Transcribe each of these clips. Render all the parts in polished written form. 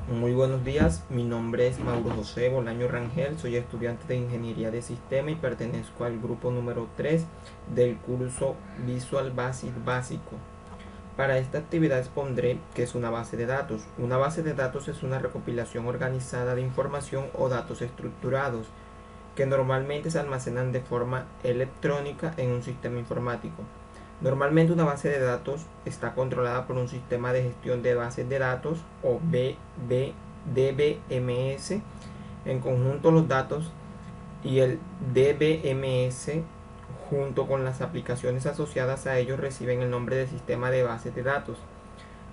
Muy buenos días, mi nombre es Mauro José Bolaño Rangel, soy estudiante de Ingeniería de Sistema y pertenezco al grupo número 3 del curso Visual Basic Básico. Para esta actividad expondré qué es una base de datos. Una base de datos es una recopilación organizada de información o datos estructurados que normalmente se almacenan de forma electrónica en un sistema informático. Normalmente una base de datos está controlada por un sistema de gestión de bases de datos o DBMS. En conjunto los datos y el DBMS junto con las aplicaciones asociadas a ellos reciben el nombre de sistema de bases de datos,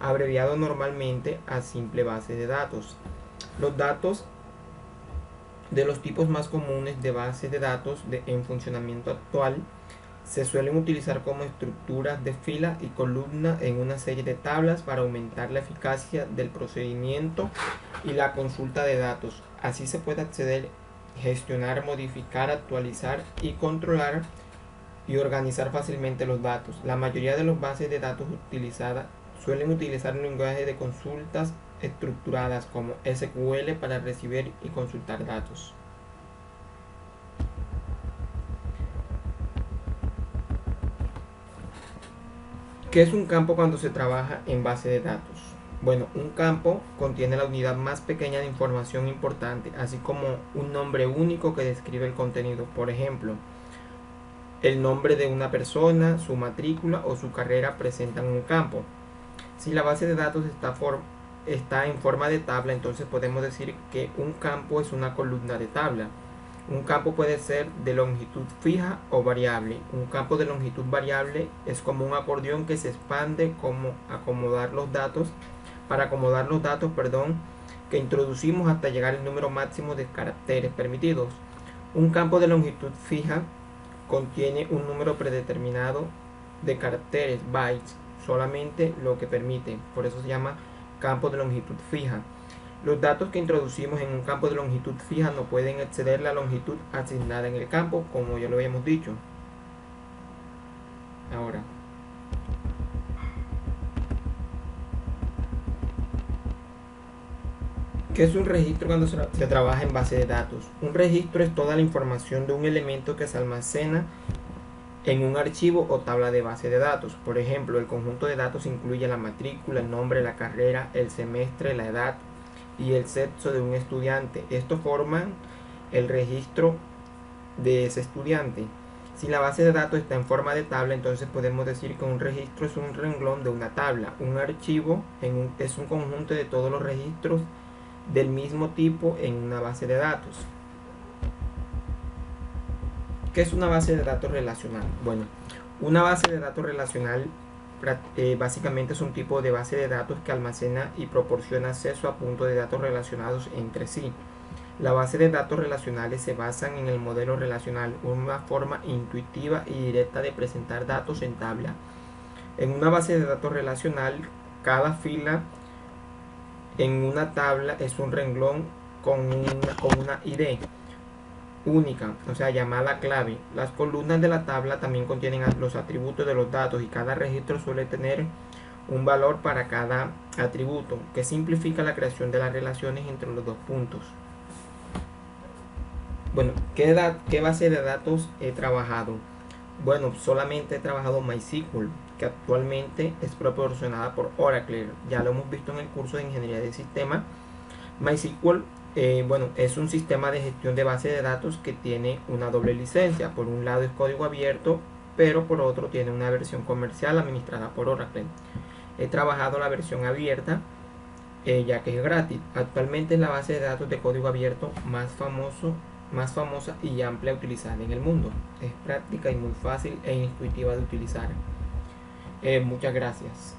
abreviado normalmente a simple base de datos. Los datos de los tipos más comunes de bases de datos en funcionamiento actual se suelen utilizar como estructuras de fila y columna en una serie de tablas para aumentar la eficacia del procedimiento y la consulta de datos. Así se puede acceder, gestionar, modificar, actualizar y controlar y organizar fácilmente los datos. La mayoría de las bases de datos utilizadas suelen utilizar un lenguaje de consultas estructuradas como SQL para recibir y consultar datos. ¿Qué es un campo cuando se trabaja en base de datos? Bueno, un campo contiene la unidad más pequeña de información importante, así como un nombre único que describe el contenido. Por ejemplo, el nombre de una persona, su matrícula o su carrera presentan un campo. Si la base de datos está en forma de tabla, entonces podemos decir que un campo es una columna de tabla. Un campo puede ser de longitud fija o variable. Un campo de longitud variable es como un acordeón que se expande para acomodar los datos, que introducimos hasta llegar al número máximo de caracteres permitidos. Un campo de longitud fija contiene un número predeterminado de caracteres, bytes, solamente lo que permite. Por eso se llama campo de longitud fija. Los datos que introducimos en un campo de longitud fija no pueden exceder la longitud asignada en el campo, como ya lo habíamos dicho. Ahora, ¿qué es un registro cuando se trabaja en base de datos? Un registro es toda la información de un elemento que se almacena en un archivo o tabla de base de datos. Por ejemplo, el conjunto de datos incluye la matrícula, el nombre, la carrera, el semestre, la edad y el sexo de un estudiante. Estos forman el registro de ese estudiante. Si la base de datos está en forma de tabla, entonces podemos decir que un registro es un renglón de una tabla. Un archivo es un conjunto de todos los registros del mismo tipo en una base de datos. ¿Qué es una base de datos relacional? Bueno, una base de datos relacional básicamente es un tipo de base de datos que almacena y proporciona acceso a puntos de datos relacionados entre sí. Las bases de datos relacionales se basan en el modelo relacional, una forma intuitiva y directa de presentar datos en tabla. En una base de datos relacional, cada fila en una tabla es un renglón con una ID única, o sea, llamada clave. Las columnas de la tabla también contienen los atributos de los datos y cada registro suele tener un valor para cada atributo, que simplifica la creación de las relaciones entre los dos puntos. Bueno, ¿qué base de datos he trabajado? Bueno, solamente he trabajado MySQL, que actualmente es proporcionada por Oracle. Ya lo hemos visto en el curso de Ingeniería de Sistema. MySQL es un sistema de gestión de base de datos que tiene una doble licencia. Por un lado es código abierto, pero por otro tiene una versión comercial administrada por Oracle. He trabajado la versión abierta, ya que es gratis. Actualmente es la base de datos de código abierto más famosa y amplia utilizada en el mundo. Es práctica y muy fácil e intuitiva de utilizar. Muchas gracias.